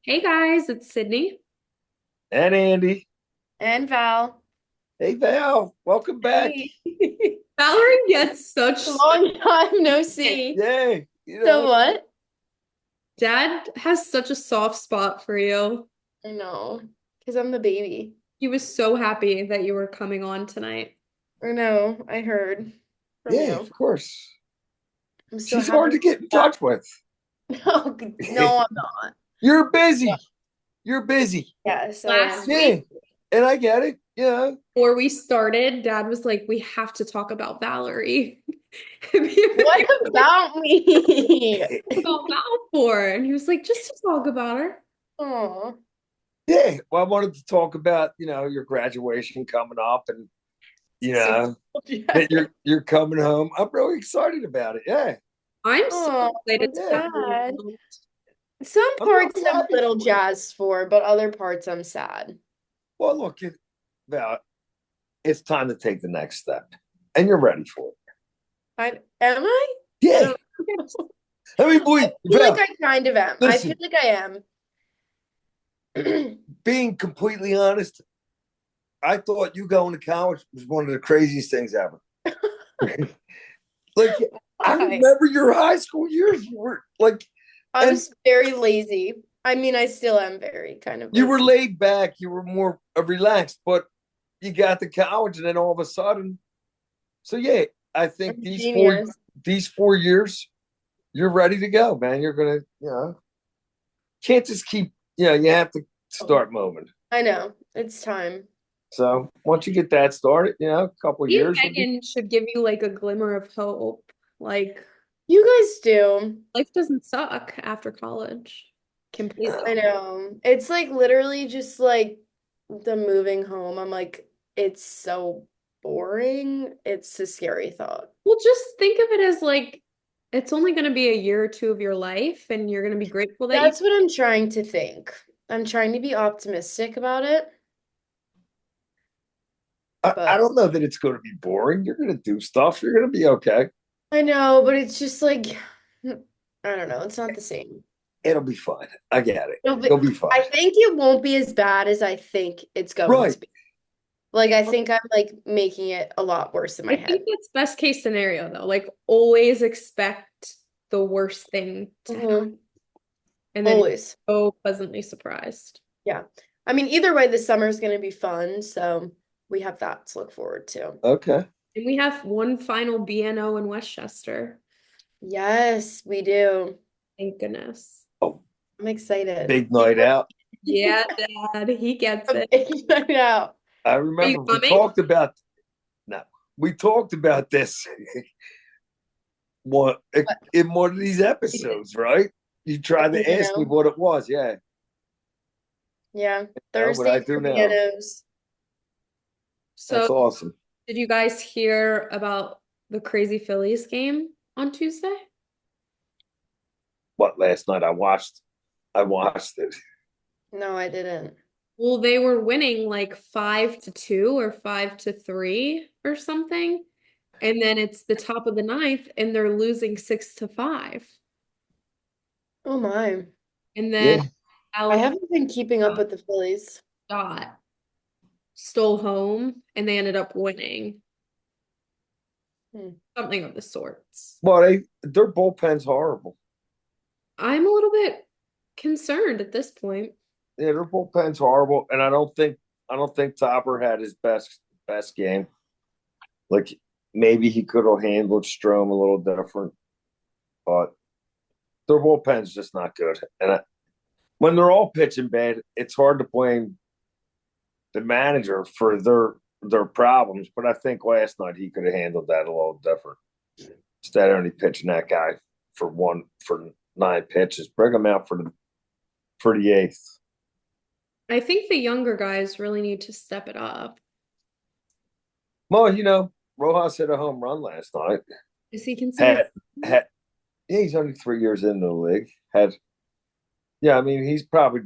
Hey guys, it's Sydney. And Andy. And Val. Hey, Val. Welcome back. Hey. Valerie gets such Long time no see. Yay. So what? Dad has such a soft spot for you. I know, because I'm the baby. He was so happy that you were coming on tonight. I know, I heard from Yeah, you. of course. I'm so She's happy hard to to be get in back. touch with. No, no, I'm not. You're busy. You're busy. Yes, I Last am. Yeah. week, And I get it. Yeah. before we started, Dad was like, "We have to talk about Valerie." Have you ever What about me? talked about Val for? And he was like, "Just to talk about her." Oh, Yeah. Well, I wanted to talk about, your graduation coming up and, you so know, that jealous. you're coming home. I'm really excited about it. Yeah. I'm so Oh, excited to Yeah. have you sad. around. Some I'm parts really I'm a happy little for you. jazzed for, but other parts I'm sad. Well, look, Val, it's time to take the next step. And you're ready for it. Am I? I Yeah. don't know. I mean, I boy, feel like Val, I kind of am. I feel listen, like I am. being completely honest, I thought you going to college was one of the craziest things ever. Like, I Why? remember your high school years. You were like, I and was very lazy. I mean, I still am very kind of you were lazy. laid back. You were more relaxed, but you got to college, and then all of a sudden, so yeah, I think I'm a these genius. 4 years, you're ready to go, man. You're gonna, can't just keep, you have to Oh, start moving. I know. It's time. So once you get that started, a couple of Me and years will be. Megan should give you like a glimmer of hope. Like, You guys do. life doesn't suck after college I completely. know. It's like literally just like the moving home. I'm like, it's so boring. It's a scary thought. Well, just think of it as like it's only going to be a year or two of your life, and you're going to be grateful that you. That's what I'm trying to think. I'm trying to be optimistic about it, I but don't know that it's going to be boring. You're going to do stuff. You're going to be okay. I know, but it's just like I don't know. It's not the same. It'll be fine. I get it. It'll be, You'll be fine. I think it won't be as bad as I think it's going Right. to be. Like I think I'm like making it a lot worse in I my think head. that's best case scenario though. Like always expect the worst thing to happen, Hmm. and then Always. so pleasantly surprised. Yeah. I mean, either way, this summer is going to be fun, so we have that to look forward to. Okay. And we have one final BNO in Westchester. Yes, we do. Thank goodness. Oh, I'm excited. big night out. Yeah, Dad, he gets A it. big night out. I Are you remember we coming? talked about no, we talked about this one in one of these episodes, right? You A tried to ask me piano. what it was. Yeah. Yeah. What I Thursday do for now. pianos. So, That's awesome. did you guys hear about the crazy Phillies game on Tuesday? What last night I watched it. No, I didn't. Well, they were winning like 5-2 or 5-3 or something. And then it's the top of the ninth and they're losing 6-5. Oh my. And then Yeah. I Alex haven't been keeping up with the Phillies. Scott stole home and they ended up winning Hmm. something of the sorts. Well, their bullpen's horrible. I'm a little bit concerned at this point. Yeah, their bullpen's horrible, and I don't think Topper had his best game. Like maybe he could have handled Strom a little different, but their bullpen's just not good. And when they're all pitching bad, it's hard to blame the manager for their problems. But I think last night he could have handled that a little different. Instead of only pitching that guy for 9 pitches, bring him out for the eighth. I think the younger guys really need to step it up. Well, Rojas hit a home run last night. Is he considered? Had had Yeah, he's only 3 years into the league. Yeah, I mean he's probably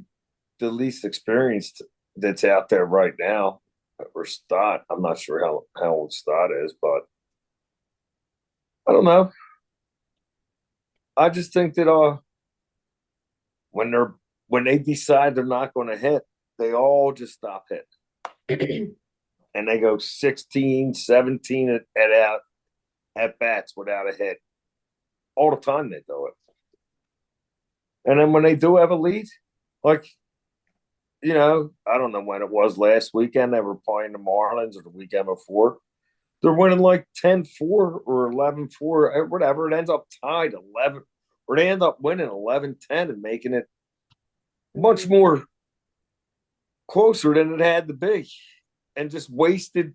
the least experienced that's out there right now. Or Stott. I'm not sure how old Stott is, but I don't know. I just think that when they're when they decide they're not going to hit, they all just stop hitting. And they go 16, 17 at bats without a hit. All the time they do it. And then when they do have a lead, like, I don't know when it was last weekend, they were playing the Marlins or the weekend before. They're winning like 10-4 or 11-4, or whatever. It ends up tied 11, or they end up winning 11-10 and making it much more closer than it had to be, and just wasted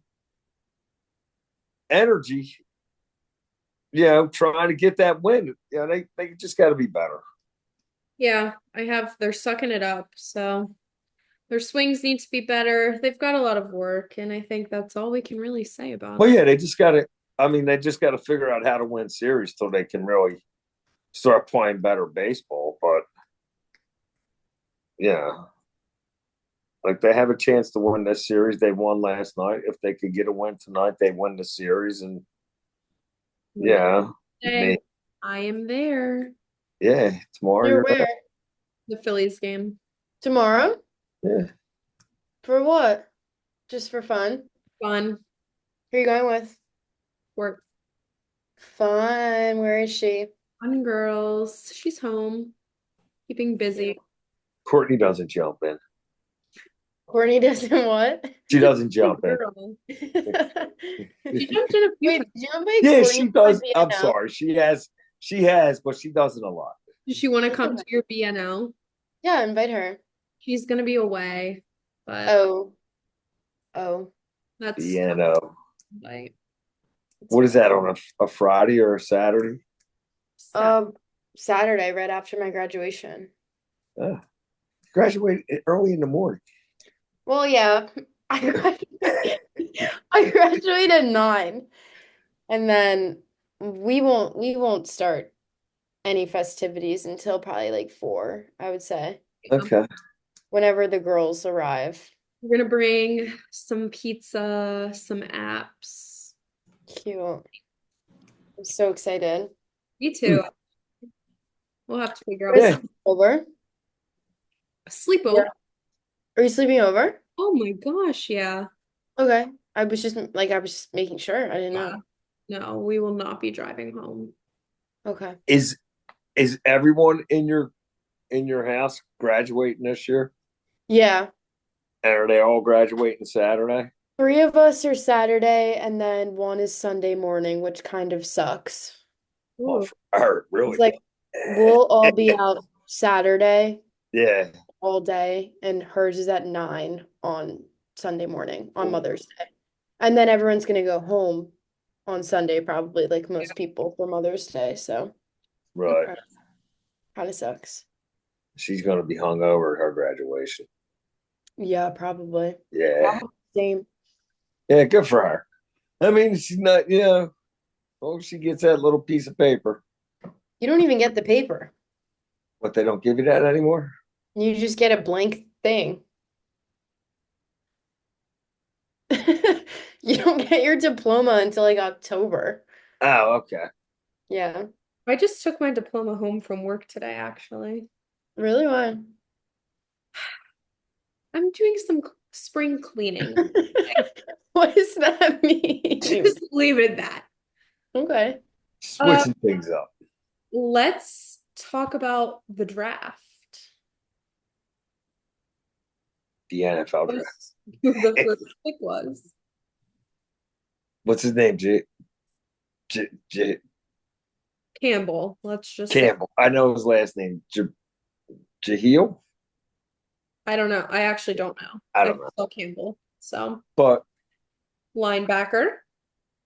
energy, trying to get that win. They just got to be better. Yeah, they're sucking it up. So their swings need to be better. They've got a lot of work, and I think that's all we can really say about Well, it. yeah, they just got to figure out how to win series so they can really start playing better baseball. But yeah, like they have a chance to win this series. They won last night. If they could get a win tonight, they win the series. And yeah, Hey, I am there. yeah, tomorrow You're you're where? out. The Phillies game. Tomorrow? Yeah, For what? Just for fun? Fun. Who are you going with? Work. Fun. Where is she? Fun girls. She's home. Keeping busy. Courtney doesn't jump in. Courtney doesn't what? She doesn't jump in. Girl. Wait, She jumped in a few times. did you invite Yeah, Courtney she to my does. I'm BNL? sorry. She has, but she doesn't a lot. Does she want to come to your BNL? Yeah, invite her. She's gonna be away, but Oh. Oh. that's BNO. like What is that, on a Friday or a Saturday? Saturday, right after my graduation. Graduate early in the morning. Well, yeah. I graduated, I graduated at 9. And then we won't start any festivities until probably like 4, I would say. Okay. Whenever the girls arrive. we're gonna bring some pizza, some apps. Cute. I'm so excited. Me too. We'll have to figure out Chris, Yeah. some over? sleepover. Are you sleeping over? Oh my gosh, yeah. Okay. I was just making sure. I didn't Yeah. know. No, we will not be driving home. Okay. Is everyone in your house graduating this year? Yeah. And are they all graduating Saturday? 3 of us are Saturday, and then one is Sunday morning, which kind of sucks. Oh, Ooh. for her, It's really? like we'll all be out Saturday Yeah. all day, and hers is at 9 on Sunday morning on Ooh. Mother's Day. And then everyone's gonna go home on Sunday, probably like most people for Mother's Day. So Right. kind of sucks. She's going to be hungover at her graduation. Yeah, probably. Yeah. Same. Yeah, good for her. I mean, she's not, well, she gets that little piece of paper. You don't even get the paper. But they don't give you that anymore? You just get a blank thing. You don't get your diploma until like October. Oh, okay. Yeah. I just took my diploma home from work today, actually. Really? Why? I'm doing some spring cleaning. What does that mean? Just leave it at that. Okay. Switching things up. Let's talk about the draft. The NFL draft. Who the first pick was. What's his name? J Campbell. Let's just say. Campbell. I know his last name. Jaheel? I don't know. I actually don't know. I don't know. Saw Campbell. So But linebacker, Where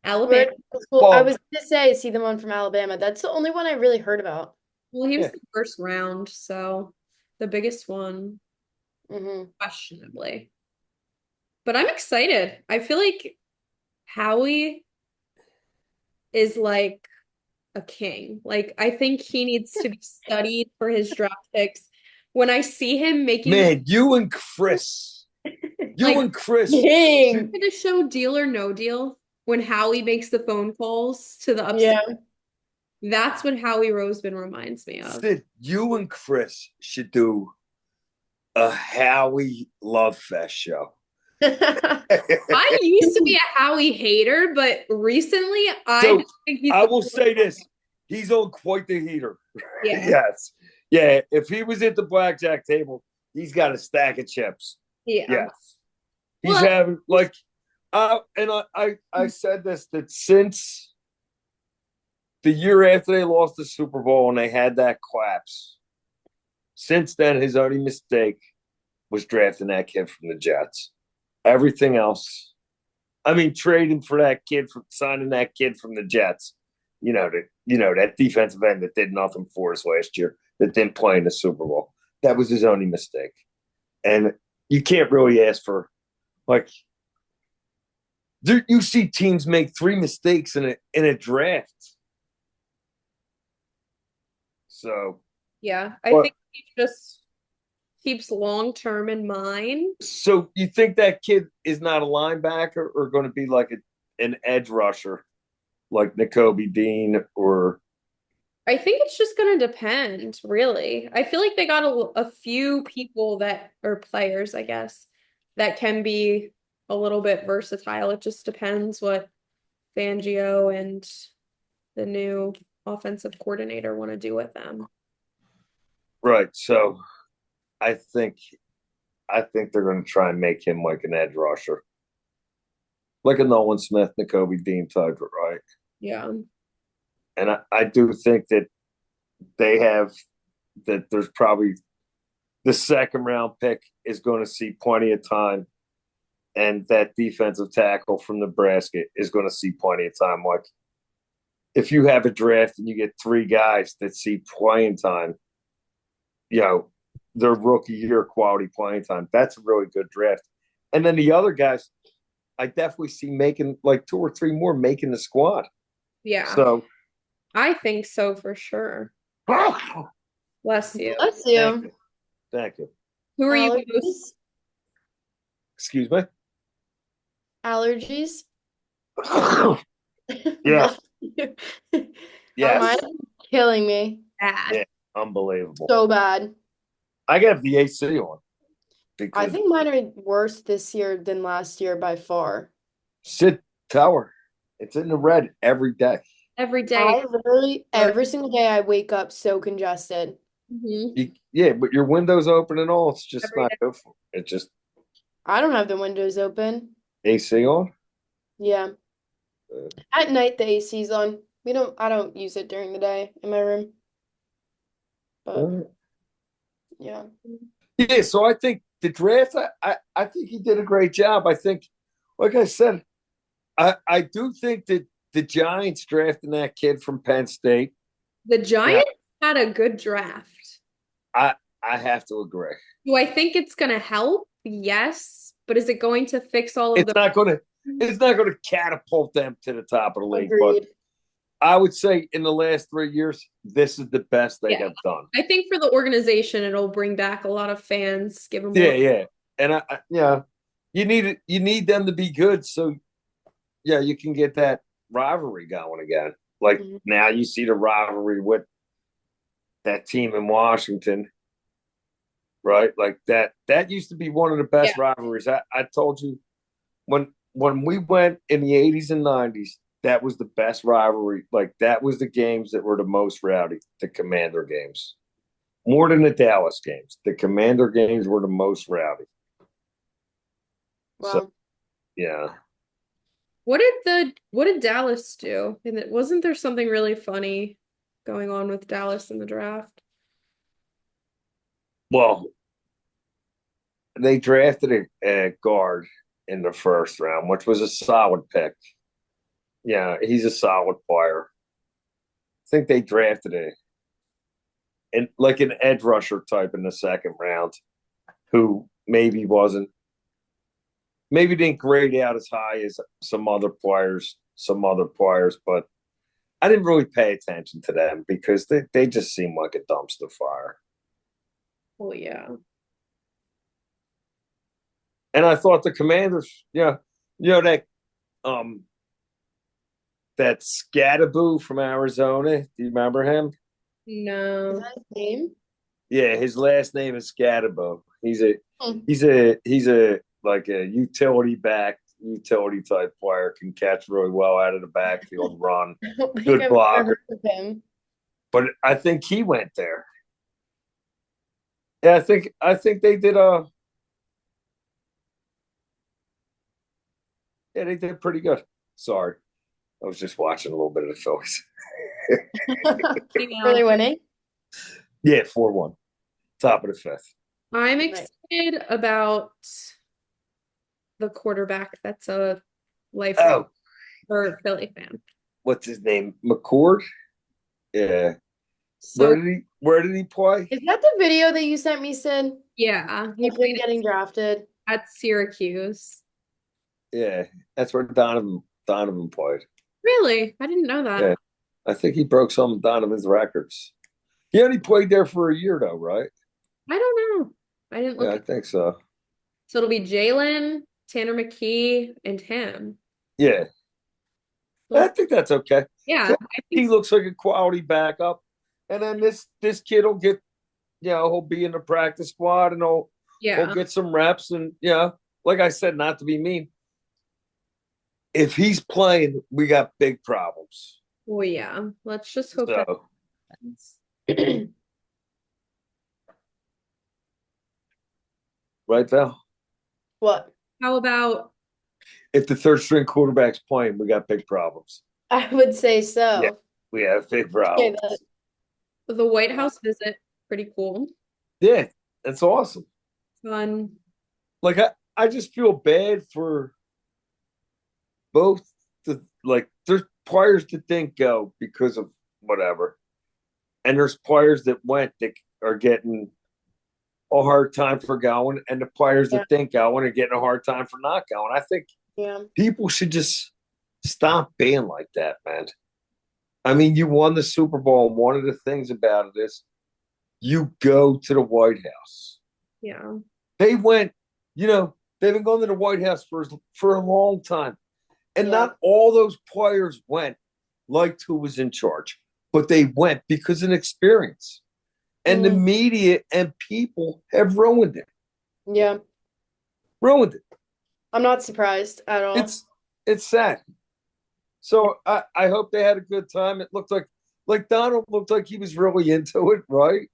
Alabama. school? I Well, was gonna say, see the one from Alabama. That's the only one I really heard about. Well, he was yeah. the first round, so the biggest one, Hmm. questionably. But I'm excited. I feel like Howie is like a king. Like, I think he needs to be studied for his draft picks. When I see him making Man, you and Chris. like King. the show Deal or No Deal, when Howie makes the phone calls to the upset, Yeah. that's what Howie Roseman reminds me of. Sid, you and Chris should do a Howie Love Fest show. I used to be a Howie hater, but recently I So just think he's I a will say this: he's on quite the heater. yeah, Yes, yeah. If he was at the blackjack table, he's got a stack of chips. yeah. Yes, he's Well, having like, and I said this that since the year after they lost the Super Bowl and they had that collapse, since then his only mistake was drafting that kid from the Jets. Everything else, I mean, trading for that kid, for signing that kid from the Jets, that defensive end that did nothing for us last year, that didn't play in the Super Bowl. That was his only mistake. And you can't really ask for, like, you see teams make three mistakes in a draft. So, yeah, I but think he just keeps long term in mind. so you think that kid is not a linebacker or going to be like an edge rusher, like N'Kobe Dean or I think it's just going to depend, really. I feel like they got a few people that, or players, I guess, that can be a little bit versatile. It just depends what Fangio and the new offensive coordinator want to do with them. right. So I think I think they're going to try and make him like an edge rusher, like a Nolan Smith, N'Kobe Dean type, right? Yeah. And I do think that they have that there's probably the second round pick is going to see plenty of time, and that defensive tackle from Nebraska is going to see plenty of time. Like if you have a draft and you get three guys that see playing time, you know, their rookie year quality playing time, that's a really good draft. And then the other guys, I definitely see making like two or three more making the squad. Yeah. So I think so for sure. Bless you. Bless thank you. you. Thank you. Who are you Allergies? most? Excuse me. Allergies? Yeah. Bless you. Mine Yes. is killing me Bad. Yeah. Unbelievable. so bad. I got the AC on I because think mine are worse this year than last year by far. Sid Tower, it's in the red every day. Every day. I literally, Or every single day, I wake up so congested. Yeah, but your windows open and all. It's just every not day. good for it. It's just I don't have the windows open. AC on. Yeah. At night, the AC's on. I don't use it during the day in my room. But Uh, yeah. yeah, so I think the draft, I think he did a great job. I think, like I said, I do think that the Giants drafting that kid from Penn State. The Yeah, Giants had a good draft. I I have to agree. Do I think it's going to help? Yes. But is it going to fix all of It's the not gonna it's not gonna catapult them to the top of the league, but Agreed. I would say in the last 3 years, this is the best they Yeah. have done. I think for the organization, it'll bring back a lot of fans, give them Yeah, more. yeah. And yeah, you need them to be good so yeah, you can get that rivalry going again. Like Mhm. now you see the rivalry with that team in Washington, right? Like that used to be one of the Yeah. best rivalries. I told you when we went in the 80s and 90s, that was the best rivalry. Like that was the games that were the most rowdy, the Commander games. More than the Dallas games. The Commander games were the most rowdy. So Wow. yeah. What did Dallas do? And wasn't there something really funny going on with Dallas in the draft? Well, they drafted a guard in the first round, which was a solid pick. Yeah, he's a solid player. I think they drafted like an edge rusher type in the second round, who maybe didn't grade out as high as some other players, but I didn't really pay attention to them because they just seem like a dumpster fire. Well, yeah. And I thought the Commanders, yeah, that um that Scattaboo from Arizona. Do you remember him? Is No. that his name? Yeah, his last name is Scatabo. Hmm. He's a like a utility type player. Can catch really well out of the backfield, run, I don't think good I've ever blocker. heard of him. But I think he went there. Yeah, I think they did yeah, they did pretty good. Sorry. I was just watching a little bit of the Phillies. You Are they know, winning? Yeah, 4-1. Top of the fifth. I'm Nice. excited about the quarterback that's a lifelong Oh, or Philly fan. what's his name? McCord? Yeah. So Where did he play? Is that the video that you sent me, Sid? yeah, he Of him played getting drafted. at Syracuse. Yeah. That's where Donovan played. Really? I didn't know that. Yeah. I think he broke some of Donovan's records. He only played there for a year though, right? I don't know. I didn't Yeah, look. I think so. So it'll be Jalen, Tanner McKee, and him. Yeah. I Well, think that's okay. yeah, So I think he looks like a quality backup. And then this kid will get, he'll be in the practice squad and he'll yeah. get some reps. And like I said, not to be mean, if he's playing, we got big problems. Well, yeah. Let's just hope that So happens. right, Val? What? How about If the third string quarterback's playing, we got big problems. I would say Yeah, so. we have big Okay, that. problems. the White House visit? Pretty cool. Yeah, that's awesome. Fun. Like I just feel bad for both there's players that didn't go because of whatever. And there's players that went that are getting a hard time for going, and the players Yeah. that didn't go and are getting a hard time for not going. I think Yeah. people should just stop being like that, man. I mean, you won the Super Bowl, and one of the things about it is you go to the White House. Yeah. They went, they've been going to the White House for a long time. And Yeah. not all those players went liked who was in charge, but they went because of an experience. And the Mm, media and people have ruined it. yeah. Ruined it. I'm not surprised at all. It's sad. So I hope they had a good time. It looked like Donald looked like he was really into it, right?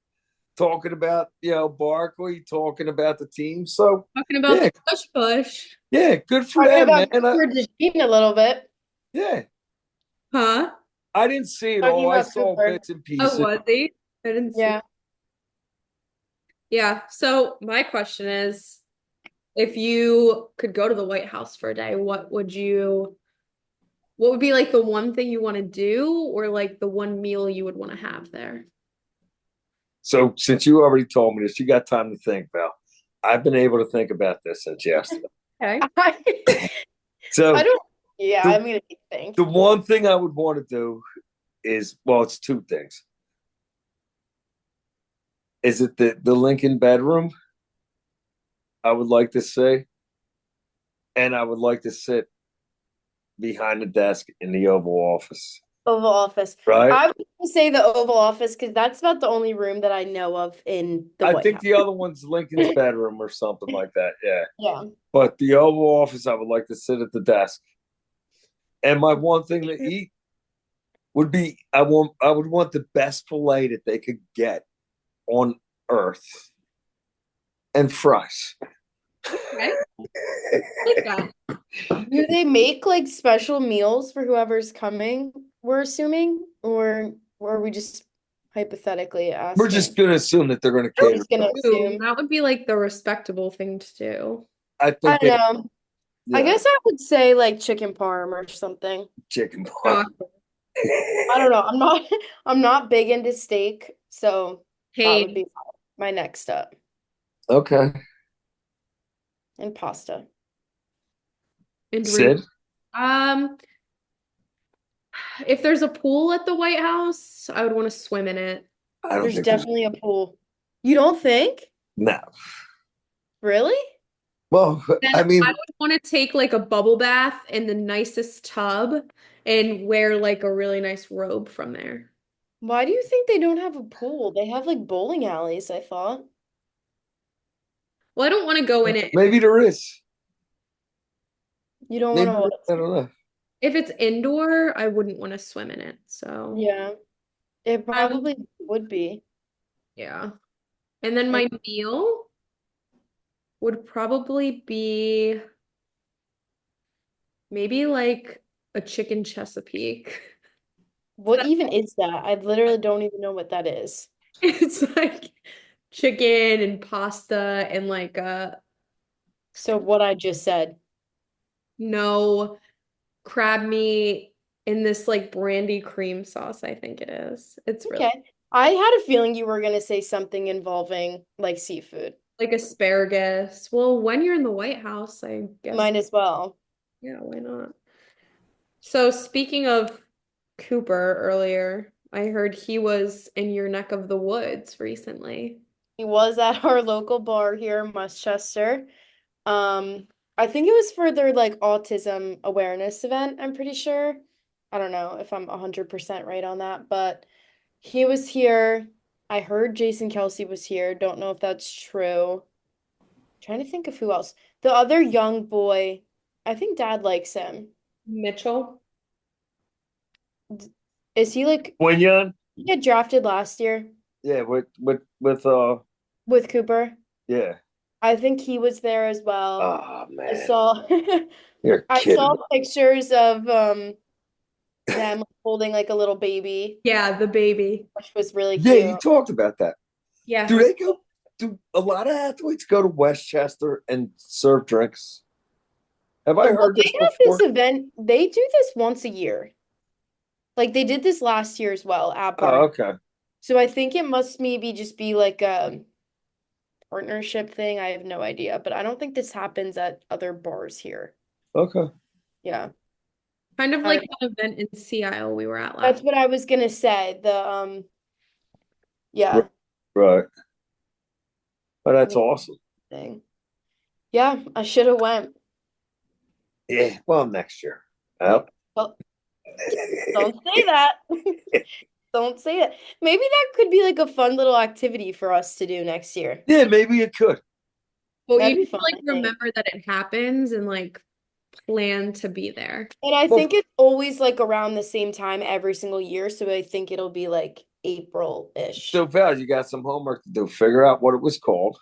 Talking about Barkley, talking about the team. So Talking about yeah, the push. yeah, good for Talking them, man. about Cooper DeJean a little bit. Yeah, Huh? I didn't see it Talking all. I about saw Cooper. bits and Oh, pieces. was he? I didn't see. Yeah. Yeah. So my question is, if you could go to the White House for a day, what would be like the one thing you want to do or like the one meal you would want to have there? So since you already told me this, you got time to think, Val. I've been able to think about this since yesterday. Okay. I So don't. Yeah, the I'm gonna think. the one thing I would want to do is, well, it's two things. Is it the Lincoln bedroom? I would like to say, and I would like to sit behind the desk in the Oval Office. Oval Office. Right? I would say the Oval Office because that's about the only room that I know of in the I White think House. the other one's Lincoln's bedroom or something like that. Yeah. Yeah. But the Oval Office, I would like to sit at the desk. And my one thing to eat would be I would want the best filet that they could get on earth and fries. Okay. Like that. Do they make like special meals for whoever's coming, we're assuming? Or are we just hypothetically We're just asking? gonna assume that they're gonna We're cater. just gonna Ooh, assume. that would be like the respectable thing to do. I I think don't they know. I yeah, guess I would say like chicken parm or something. chicken parm. Shocker. I don't know. I'm not big into steak, so that would Hey, be my next step. Okay. And pasta. and drink. Sid? Um, if there's a pool at the White House, I would want to swim in it. I don't There's think there's definitely a pool. You don't think? no. Really? Well, Then I I mean, would want to take like a bubble bath in the nicest tub and wear like a really nice robe from there. Why do you think they don't have a pool? They have like bowling alleys, I thought. Well, I don't want to go in it. Maybe there is. You don't want Maybe there is. to. I don't know. If it's indoor, I wouldn't want to swim in it. So, Yeah, it um, probably would be. yeah. And then I, my meal would probably be maybe like a chicken Chesapeake. what even is that? I literally don't even know what that is. It's like chicken and pasta and like So what I just said. no crab meat in this like brandy cream sauce, I think it is. It's really Okay. I had a feeling you were gonna say something involving like seafood. like asparagus. Well, when you're in the White House, I guess, Might as well. yeah, why not? So speaking of Cooper earlier, I heard he was in your neck of the woods recently. He was at our local bar here in Westchester. Um, I think it was for their like autism awareness event, I'm pretty sure. I don't know if I'm 100% right on that, but he was here. I heard Jason Kelsey was here. Don't know if that's true. Trying to think of who else. The other young boy, I think dad likes him. Mitchell? D- Is he like Quinyon? he get drafted last year Yeah, with with Cooper? yeah. I think he was there as well. Oh I man, saw you're I kidding saw me. pictures of them holding like a little baby, Yeah, the baby. which was really Yeah, cute. you talked about that. Yeah, Do he's they go? Do a lot of athletes go to Westchester and serve drinks? Have I Well, heard they this have this before? event. They do this once a year. Like they did this last year as well at Oh, Barn. okay, So I think it must maybe just be like a partnership thing. I have no idea, but I don't think this happens at other bars here. okay. Yeah. kind of I like don't know. that event in Sea Isle we were at That's last. what I was gonna say. The Right, yeah, right. Oh, that's the awesome. thing. Yeah, I should have went. Yeah. Well, next year. Yeah. Well, Well, don't say that. Don't say that. Maybe that could be like a fun little activity for us to do next year. yeah, maybe it could. Well, you That'd be need to fun, like I think. remember that it happens and like plan to be there. And I Well, think it's always like around the same time every single year, so I think it'll be like April-ish. so Val, you got some homework to do. Figure out what it was called.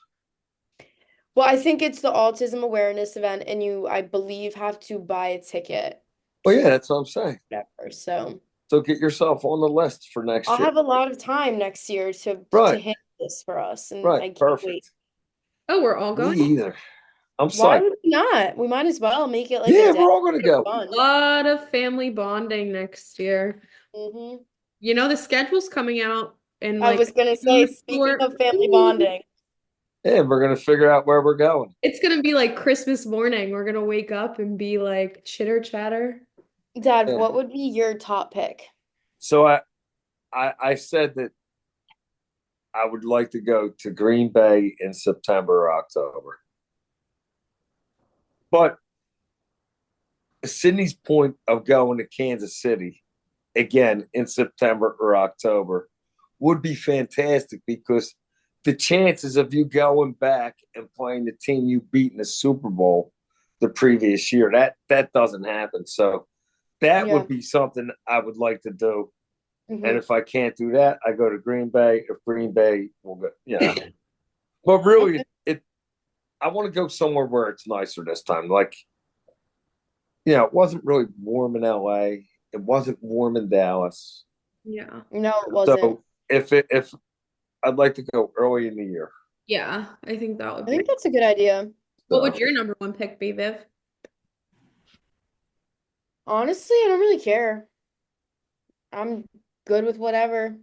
Well, I think it's the autism awareness event, and you, I believe, have to buy a ticket, Well, yeah, that's what I'm saying. whatever. So So get yourself on the list for next I'll year. have a lot of time next year to Right, handle this for us, and right. I can't wait. Perfect. Oh, we're all Me going? either. I'm Why psyched. would we not? We might as well make it like a Yeah, day we're all gonna of go. fun. A lot of family bonding next year. Hmm. You know, the schedule's coming out in I like was gonna say, two speaking short. of family Ooh. bonding, Yeah, we're gonna figure out where we're going. It's gonna be like Christmas morning. We're gonna wake up and be like chitter chatter. Dad, Yeah. what would be your top pick? So I said that I would like to go to Green Bay in September or October. But Sydney's point of going to Kansas City again in September or October would be fantastic because the chances of you going back and playing the team you beat in the Super Bowl the previous year, that doesn't happen. So that Yeah. would be something I would like to do. And Hmm. if I can't do that, I go to Green Bay. If Green Bay will go, But really, Okay. it I want to go somewhere where it's nicer this time. Like, it wasn't really warm in LA. It wasn't warm in Dallas. Yeah. No, it wasn't. So if I'd like to go early in the year. Yeah, I think that would I be. think that's a good idea. What So would your number one pick be, Viv? Honestly, I don't really care. I'm good with whatever.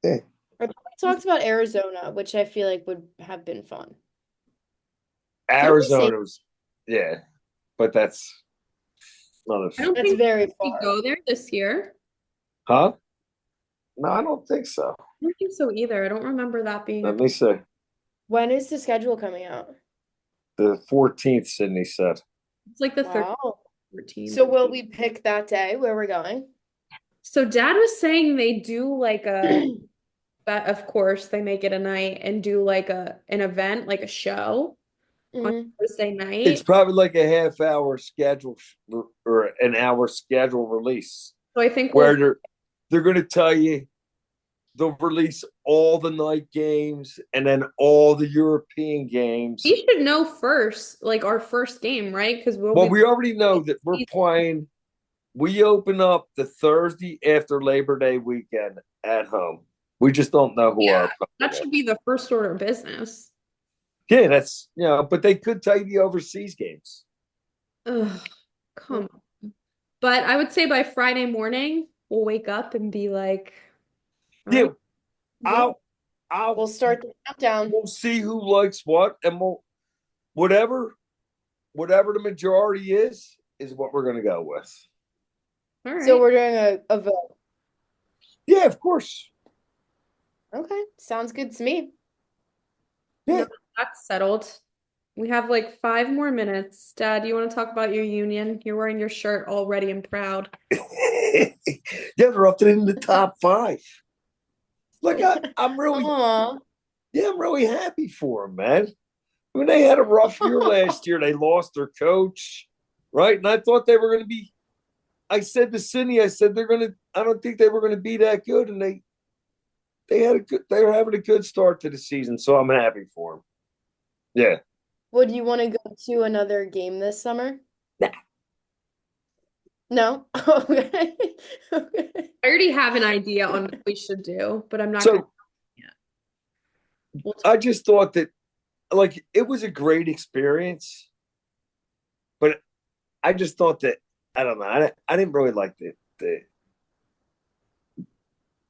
yeah. I thought we talked about Arizona, which I feel like would have been fun. Didn't we say Arizona was yeah, but that's another I don't that's think very we far? go there this year. huh? No, I don't think so. I don't think so either. I don't remember that being Let a. me see. When is the schedule coming out? The 14th, Sydney said. It's like the third, Wow. 14th. So will we pick that day where we're going? So Dad was saying they do like but of course they make it a night and do like an event, like a show on Mhm. Thursday It's night. probably like a half-hour schedule or an hour schedule release So I think where they're going to tell you they'll release all the night games and then all the European games. we should know first, like our first game, right? Because we'll Well, be we already know that we're playing. We open up the Thursday after Labor Day weekend at home. We just don't know who our yeah, that opponent is. should be the first order of business. Yeah, that's but they could tell you the overseas games. Ugh, come on. But I would say by Friday morning, we'll wake up and be like, all Yeah, right, go. I'll I'll We'll start the countdown. we'll see who likes what, and we'll whatever the majority is what we're gonna go with. All So right. we're doing a vote. Yeah, of course. Okay, sounds good to me. Yeah. No, that's settled. We have like 5 more minutes. Dad, you want to talk about your union? You're wearing your shirt all ready and proud. Yeah, they're up to in the top five. Like I'm really Aw. yeah, I'm really happy for them, man. I mean, they had a rough year last year. They lost their coach, right? And I thought they were going to be. I said to Sydney, I said they're going to. I don't think they were going to be that good, and they had a good. They were having a good start to the season, so I'm happy for them. Yeah. Would you want to go to another game this summer? Nah. No? Okay. Okay. I already have an idea on what we should do, but I'm not going to So yet. We'll I talk. just thought that, like, it was a great experience, but I just thought that I don't know. I didn't really like the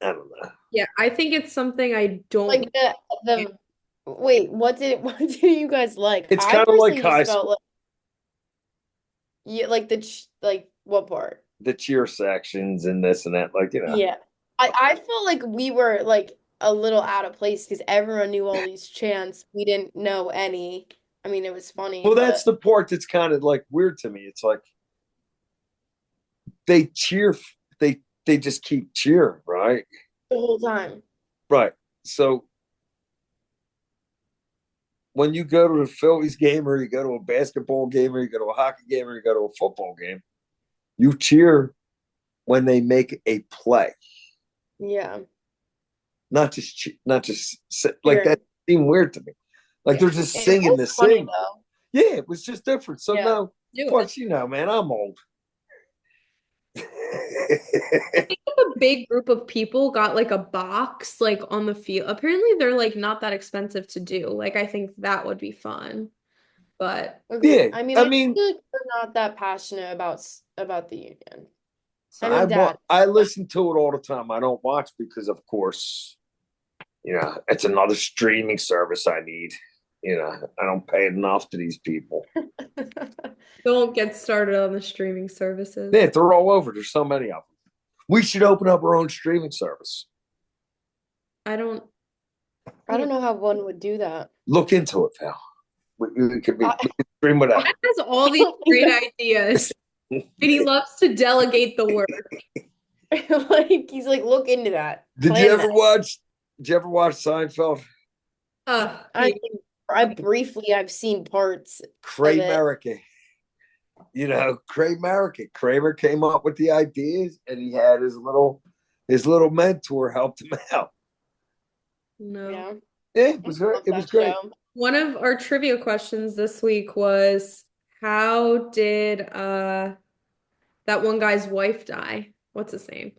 I don't know. Yeah, I think it's something I don't Like the wait, what did you guys like? It's I kind of like personally just high felt school, like like like what part? the cheer sections and this and that. Like, Yeah. I felt like we were like a little out of place because everyone knew all these chants. We didn't know any. I mean, it was funny, well, that's but the part that's kind of like weird to me. It's like they cheer, they just keep cheering, right? the whole time. Right. So when you go to a Phillies game or you go to a basketball game or you go to a hockey game or you go to a football game, you cheer when they make a play, Yeah. not just like Sure. that seemed weird to me. Like they're Yeah. just It singing was the funny sing. though. Yeah, it was just different. So Yeah. no, do it. plus man, I'm old. I think if a big group of people got like a box like on the field. Apparently they're like not that expensive to do. Like I think that would be fun. But Agreed. Yeah, I mean, I I mean, feel like we're not that passionate about the union. I so mean, Dad. I listen to it all the time. I don't watch because, of course, it's another streaming service I need. I don't pay enough to these people. don't get started on the streaming services. Yeah, they're all over. There's so many of them. We should open up our own streaming service. I don't I don't know how one would do that. Look into it, pal. We could I, stream Dad without. has all I these don't think great ideas and he loves to delegate the work. like he's like, look into that. Did you Plan ever that. watch? Did you ever watch Seinfeld? I think I've seen parts of it. Kramer. Kramer came up with the ideas, and he had his little mentor helped him out. No. Yeah. Yeah, Love it was that great. show. One of our trivia questions this week was how did that one guy's wife die? What's his name?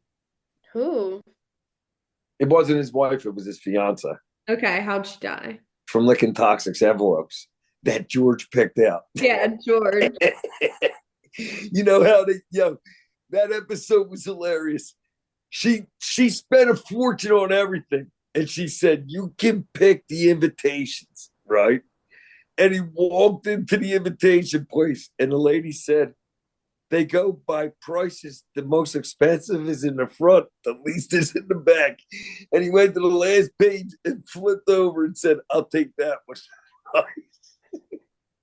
Who? It wasn't his wife; it was his fiance Okay, how'd she die? from licking toxic envelopes that George picked out. Yeah, George. You know how that episode was hilarious. She spent a fortune on everything, and she said, "You can pick the invitations, right?" And he walked into the invitation place, and the lady said, "They go by prices. The most expensive is in the front, the least is in the back." And he went to the last page and flipped over and said, "I'll take that one."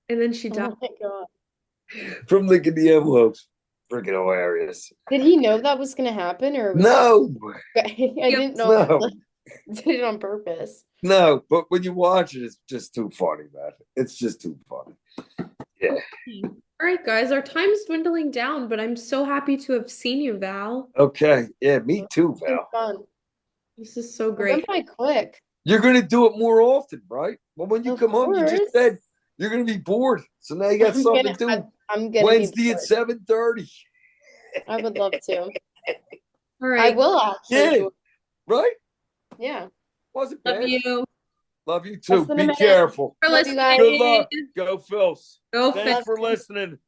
And then she died. Oh my God. From licking the envelopes. freaking hilarious. Did he know that was going to happen, or was he? No, I Yep. didn't know if he no, like, did it on purpose. no. But when you watch it, it's just too funny, man. It's just too funny. Yeah. All right, guys, our time's dwindling down, but I'm so happy to have seen you, Val. Okay. Yeah, me too, It's been Val. fun. This is so It went great. by quick. You're gonna do it more often, right? Well, when you Of come home, you just course. said you're gonna be bored, so now you got something to do. I'm gonna be Wednesday at bored. 7:30. I would love to. All I right. will actually Yeah, do it. right? Yeah. Wasn't Love bad. you Love you Less too. than a Be minute. careful. for Love you guys. Good listening. luck. Go Phils. Go Thanks Love Phil. for you. listening.